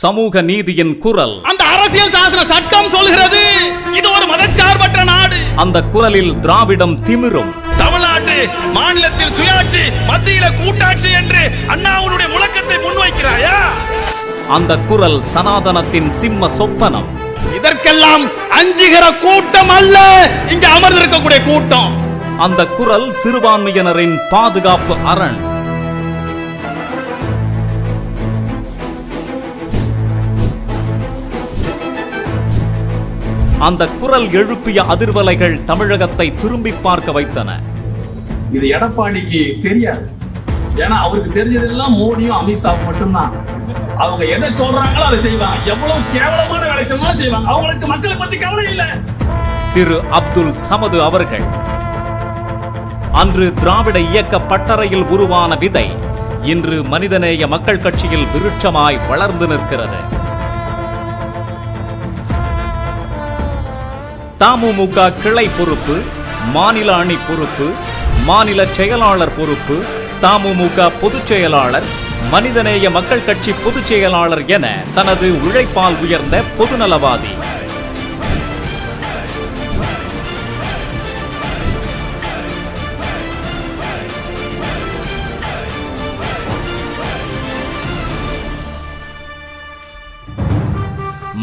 சமூக நீதியின் குரல். அந்த அரசியல் சாசன சட்டம் சொல்கிறது இது ஒரு மதச்சார்பற்ற நாடு. அந்த குரலில் திராவிடம் திமிரும். தமிழ்நாட்டு மாநிலத்தில் சுயாட்சி, மத்தியில கூட்டாட்சி என்று அண்ணாவுடைய முழக்கத்தை முன்வைக்கிறாயா? அந்த குரல் சனாதனத்தின் சிம்ம சொப்பனம். இதற்கெல்லாம் அஞ்சுகிற கூட்டம் அல்ல இங்க அமர்ந்திருக்கக்கூடிய கூட்டம். அந்த குரல் சிறுபான்மையினரின் பாதுகாப்பு அரண். அந்த குரல் எழுப்பிய அதிர்வலைகள் தமிழகத்தை திரும்பி பார்க்க வைத்தன. இது எடப்பாடிக்கு தெரியாது. ஏன்னா அவருக்கு தெரிஞ்சதெல்லாம் மோடியும் அமித்ஷாவும் மட்டும்தான். அவங்க எதை சொல்றாங்களோ அதை செய்வாங்க. எவ்வளவு கேவலமான வேலை சொன்னாலும் செய்வாங்க. அவங்களுக்கு மக்களை பத்தி கவலை இல்லை. திரு அப்துல் சமது அவர்கள் அன்று திராவிட இயக்க பட்டறையில் உருவான விதை இன்று மனிதநேய மக்கள் கட்சியில் விருட்சமாய் வளர்ந்து நிற்கிறது. தமுமுக கிளை பொறுப்பு, மாநில அணி பொறுப்பு, மாநில செயலாளர் பொறுப்பு, தமுமுக பொதுச் செயலாளர், மனிதநேய மக்கள் கட்சி பொதுச் செயலாளர் என தனது உழைப்பால் உயர்ந்த பொதுநலவாதி.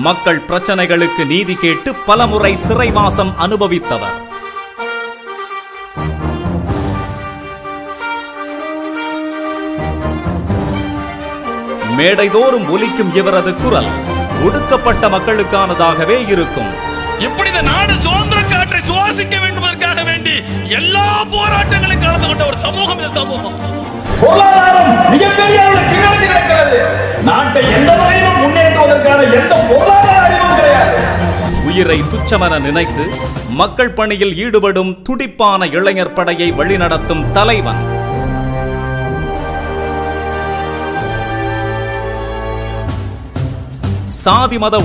மக்கள் பிரச்சனைகளுக்கு நீதி கேட்டு பலமுறை சிறைவாசம் அனுபவித்தவர். மேடைதோறும் ஒலிக்கும் இவரது குரல் ஒடுக்கப்பட்ட மக்களுக்கானதாகவே இருக்கும். இப்படி இந்த நாடு சுதந்திர காற்றை சுவாசிக்க வேண்டுவதற்காக வேண்டி எல்லா போராட்டங்களும் கலந்து கொண்ட ஒரு சமூகம் இந்த சமூகம். பொருளாதாரம் மிகப்பெரிய கிணறு கிடக்கிறது. நாட்டை எந்த வகையிலும் முன்னேற்றுவதற்கான எந்த பொருளாதார அறிவும் கிடையாது. உயிரை துச்சமென நினைத்து மக்கள் பணியில் ஈடுபடும் துடிப்பான இளைஞர் படையை வழிநடத்தும் தலைவன். சாதி மத